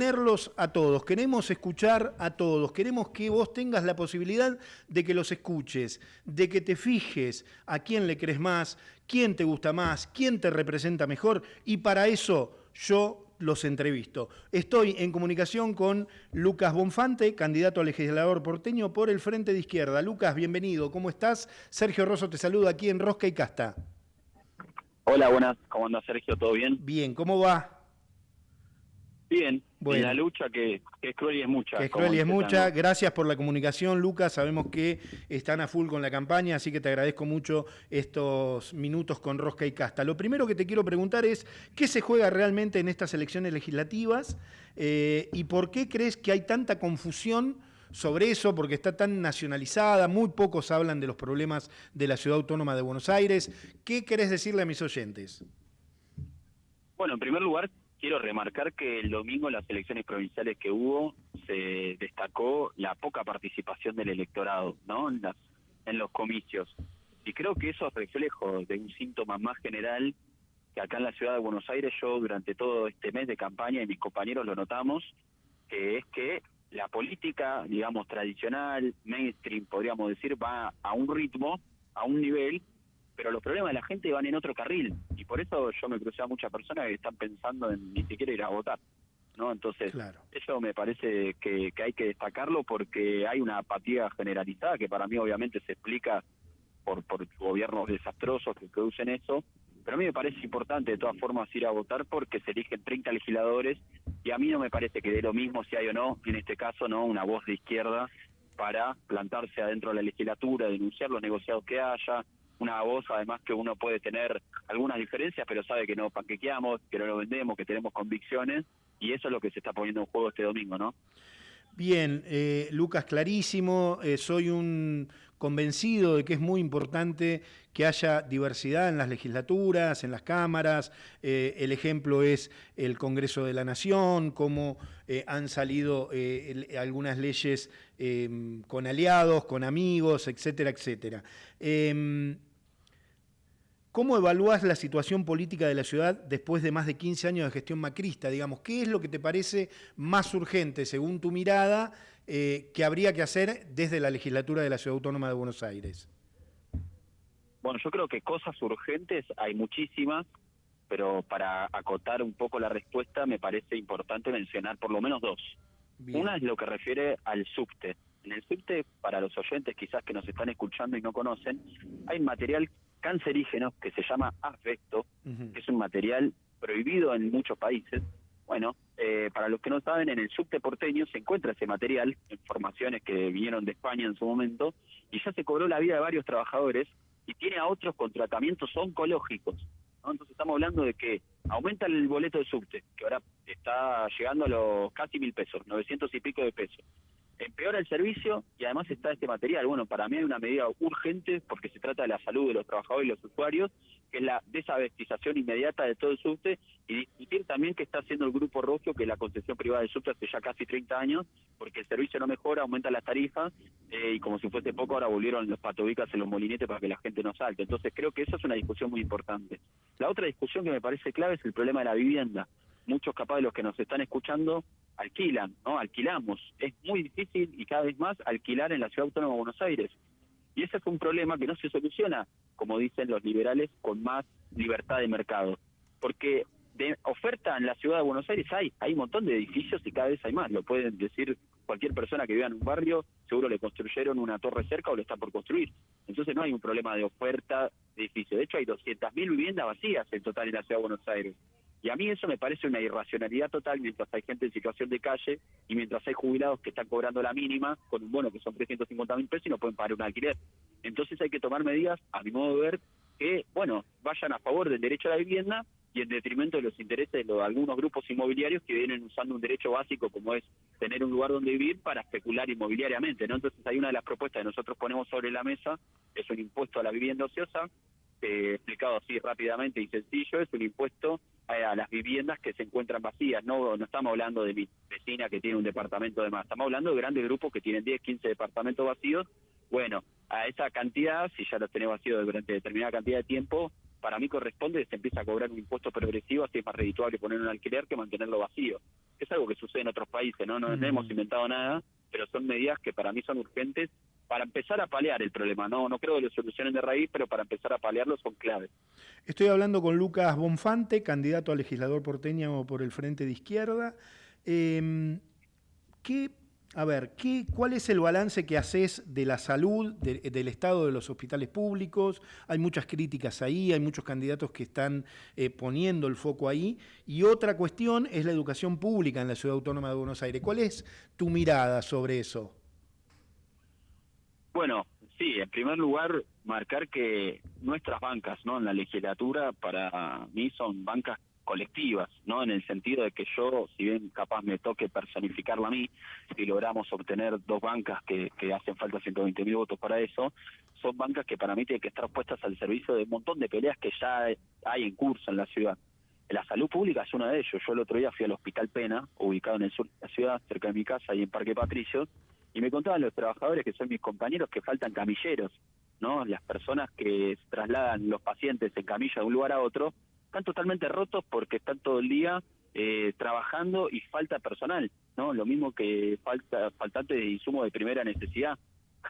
tenerlos a todos, queremos escuchar a todos, queremos que vos tengas la posibilidad de que los escuches, de que te fijes a quién le crees más, quién te gusta más, quién te representa mejor, y para eso yo los entrevisto. Estoy en comunicación con Lucas Bonfante, candidato a legislador porteño por el Frente de Izquierda. Lucas, bienvenido, ¿cómo estás? Sergio Rosso te saluda aquí en Rosca y Casta. Hola, buenas. ¿Cómo anda, Sergio? ¿Todo bien? Bien, ¿cómo va? Bien. Bueno. En la lucha que es cruel y es mucha. Que es cruel y es mucha. Gracias por la comunicación, Lucas. Sabemos que están a full con la campaña, así que te agradezco mucho estos minutos con Rosca y Casta. Lo primero que te quiero preguntar es, ¿qué se juega realmente en estas elecciones legislativas? ¿Y por qué crees que hay tanta confusión sobre eso? Porque está tan nacionalizada, muy pocos hablan de los problemas de la Ciudad Autónoma de Buenos Aires. ¿Qué querés decirle a mis oyentes? Bueno, en primer lugar, quiero remarcar que el domingo en las elecciones provinciales que hubo se destacó la poca participación del electorado, ¿no? En los comicios. Y creo que eso es reflejo de un síntoma más general que acá en la ciudad de Buenos Aires yo durante todo este mes de campaña y mis compañeros lo notamos, que es que la política, digamos, tradicional, mainstream, podríamos decir, va a un ritmo, a un nivel, pero los problemas de la gente van en otro carril, y por eso yo me crucé a muchas personas que están pensando en ni siquiera ir a votar, ¿no? Entonces, claro, eso me parece que hay que destacarlo porque hay una apatía generalizada que para mí obviamente se explica por gobiernos desastrosos que producen eso, pero a mí me parece importante de todas formas ir a votar porque se eligen 30 legisladores y a mí no me parece que dé lo mismo si hay o no, en este caso, no una voz de izquierda para plantarse adentro de la legislatura, denunciar los negociados que haya, una voz además que uno puede tener algunas diferencias, pero sabe que no panquequeamos, que no lo vendemos, que tenemos convicciones, y eso es lo que se está poniendo en juego este domingo, ¿no? Bien, Lucas, clarísimo. Soy un convencido de que es muy importante que haya diversidad en las legislaturas, en las cámaras. El ejemplo es el Congreso de la Nación, cómo han salido algunas leyes con aliados, con amigos, etcétera, etcétera. ¿Cómo evalúas la situación política de la ciudad después de más de 15 años de gestión macrista? Digamos, ¿qué es lo que te parece más urgente, según tu mirada, que habría que hacer desde la legislatura de la Ciudad Autónoma de Buenos Aires? Bueno, yo creo que cosas urgentes hay muchísimas, pero para acotar un poco la respuesta me parece importante mencionar por lo menos dos. Bien. Una es lo que refiere al subte. En el subte, para los oyentes quizás que nos están escuchando y no conocen, hay material cancerígeno que se llama asbesto, que es un material prohibido en muchos países. Bueno, para los que no saben, en el subte porteño se encuentra ese material, informaciones que vinieron de España en su momento, y ya se cobró la vida de varios trabajadores y tiene a otros con tratamientos oncológicos, ¿no? Entonces estamos hablando de que aumenta el boleto de subte, que ahora está llegando a los casi 1.000 pesos, 900 y pico de pesos. Empeora el servicio y además está este material. Bueno, para mí hay una medida urgente porque se trata de la salud de los trabajadores y los usuarios, que es la desabestización inmediata de todo el subte, y discutir también qué está haciendo el Grupo Rosio, que es la concesión privada del subte hace ya casi 30 años, porque el servicio no mejora, aumenta las tarifas, y como si fuese poco ahora volvieron los patobicas en los molinetes para que la gente no salte. Entonces creo que eso es una discusión muy importante. La otra discusión que me parece clave es el problema de la vivienda. Muchos capaz de los que nos están escuchando alquilan, ¿no? Alquilamos. Es muy difícil y cada vez más alquilar en la Ciudad Autónoma de Buenos Aires. Y ese es un problema que no se soluciona, como dicen los liberales, con más libertad de mercado. Porque de oferta en la Ciudad de Buenos Aires hay un montón de edificios y cada vez hay más. Lo pueden decir cualquier persona que viva en un barrio, seguro le construyeron una torre cerca o lo está por construir. Entonces no hay un problema de oferta de edificios. De hecho hay 200.000 viviendas vacías en total en la Ciudad de Buenos Aires. Y a mí eso me parece una irracionalidad total mientras hay gente en situación de calle y mientras hay jubilados que están cobrando la mínima con un bono que son 350.000 pesos y no pueden pagar un alquiler. Entonces hay que tomar medidas, a mi modo de ver, que, bueno, vayan a favor del derecho a la vivienda y en detrimento de los intereses de algunos grupos inmobiliarios que vienen usando un derecho básico como es tener un lugar donde vivir para especular inmobiliariamente, ¿no? Entonces hay una de las propuestas que nosotros ponemos sobre la mesa, es un impuesto a la vivienda ociosa, explicado así rápidamente y sencillo, es un impuesto a las viviendas que se encuentran vacías. No estamos hablando de mi vecina que tiene un departamento de más, estamos hablando de grandes grupos que tienen 10, 15 departamentos vacíos. Bueno, a esa cantidad, si ya los tenés vacíos durante determinada cantidad de tiempo, para mí corresponde que se empieza a cobrar un impuesto progresivo, así es más redituable poner un alquiler que mantenerlo vacío. Es algo que sucede en otros países, no hemos inventado nada, pero son medidas que para mí son urgentes para empezar a paliar el problema. No creo que lo solucionen de raíz, pero para empezar a paliarlo son claves. Estoy hablando con Lucas Bonfante, candidato a legislador porteño por el Frente de Izquierda. ¿Cuál es el balance que haces de la salud, del estado de los hospitales públicos? Hay muchas críticas ahí, hay muchos candidatos que están poniendo el foco ahí. Y otra cuestión es la educación pública en la Ciudad Autónoma de Buenos Aires. ¿Cuál es tu mirada sobre eso? Bueno, sí, en primer lugar, marcar que nuestras bancas, ¿no?, en la legislatura, para mí son bancas colectivas, ¿no?, en el sentido de que yo, si bien capaz me toque personificarla a mí, si logramos obtener 2 bancas que hacen falta 120.000 votos para eso, son bancas que para mí tienen que estar puestas al servicio de un montón de peleas que ya hay en curso en la ciudad. La salud pública es uno de ellos. Yo el otro día fui al Hospital Pena, ubicado en el sur de la ciudad, cerca de mi casa, ahí en Parque Patricios, y me contaban los trabajadores, que son mis compañeros, que faltan camilleros, ¿no? Las personas que trasladan los pacientes en camilla de un lugar a otro están totalmente rotos porque están todo el día trabajando y falta personal, ¿no? Lo mismo que faltante de insumos de primera necesidad,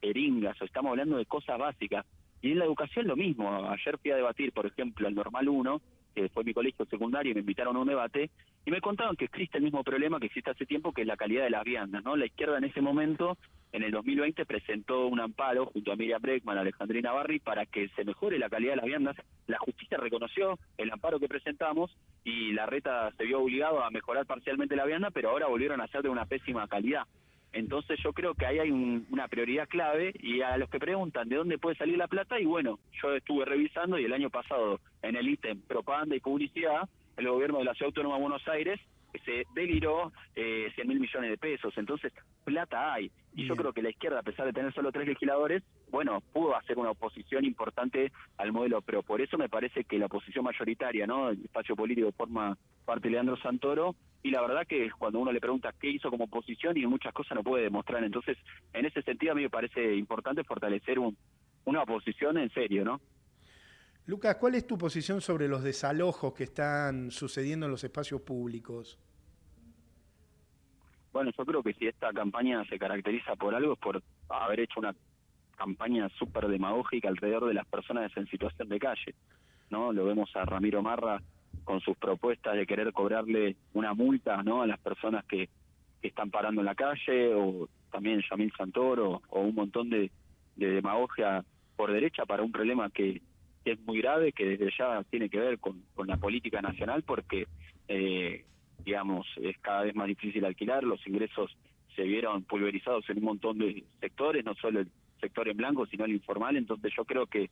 jeringas, o estamos hablando de cosas básicas. Y en la educación lo mismo. Ayer fui a debatir, por ejemplo, el Normal 1, que fue mi colegio secundario, y me invitaron a un debate, y me contaban que existe el mismo problema que existe hace tiempo, que es la calidad de las viandas, ¿no? La izquierda en ese momento, en el 2020, presentó un amparo junto a Miriam Bregman, Alejandrina Barri, para que se mejore la calidad de las viandas. La justicia reconoció el amparo que presentamos, y Larreta se vio obligado a mejorar parcialmente la vianda, pero ahora volvieron a ser de una pésima calidad. Entonces yo creo que ahí hay una prioridad clave, y a los que preguntan de dónde puede salir la plata, y bueno, yo estuve revisando, y el año pasado en el ítem propaganda y publicidad, el gobierno de la Ciudad Autónoma de Buenos Aires se deliró 100.000 millones de pesos. Entonces plata hay, y yo creo que la izquierda, a pesar de tener solo 3 legisladores, bueno, pudo hacer una oposición importante al modelo, pero por eso me parece que la oposición mayoritaria, ¿no?, el espacio político forma parte de Leandro Santoro, y la verdad que cuando uno le pregunta qué hizo como oposición, y muchas cosas no puede demostrar. Entonces, en ese sentido a mí me parece importante fortalecer una oposición en serio, ¿no? Lucas, ¿cuál es tu posición sobre los desalojos que están sucediendo en los espacios públicos? Bueno, yo creo que si esta campaña se caracteriza por algo, es por haber hecho una campaña súper demagógica alrededor de las personas en situación de calle, ¿no? Lo vemos a Ramiro Marra con sus propuestas de querer cobrarle una multa, ¿no?, a las personas que están parando en la calle, o también Yamil Santoro, o un montón de demagogia por derecha para un problema que es muy grave, que desde ya tiene que ver con la política nacional, porque digamos, es cada vez más difícil alquilar, los ingresos se vieron pulverizados en un montón de sectores, no solo el sector en blanco, sino el informal. Entonces yo creo que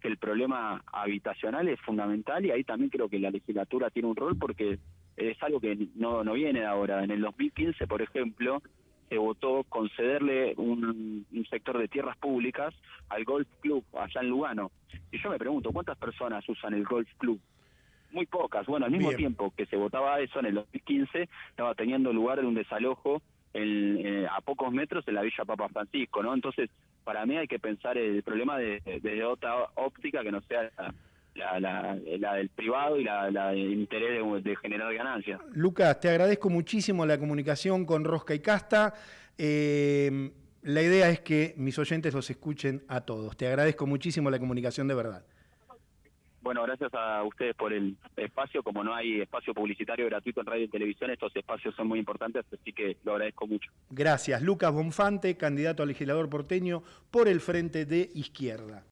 el problema habitacional es fundamental, y ahí también creo que la legislatura tiene un rol, porque es algo que no viene de ahora. En el 2015, por ejemplo, se votó concederle un sector de tierras públicas al Golf Club allá en Lugano. Y yo me pregunto, ¿cuántas personas usan el Golf Club? Muy pocas. Bueno, al mismo tiempo que se votaba eso, en el 2015 estaba teniendo lugar de un desalojo a pocos metros en la Villa Papa Francisco, ¿no? Entonces, para mí hay que pensar el problema desde otra óptica que no sea la del privado y la del interés de generar ganancias. Lucas, te agradezco muchísimo la comunicación con Rosca y Casta. La idea es que mis oyentes los escuchen a todos. Te agradezco muchísimo la comunicación, de verdad. Bueno, gracias a ustedes por el espacio. Como no hay espacio publicitario gratuito en radio y televisión, estos espacios son muy importantes, así que lo agradezco mucho. Gracias. Lucas Bonfante, candidato a legislador porteño por el Frente de Izquierda.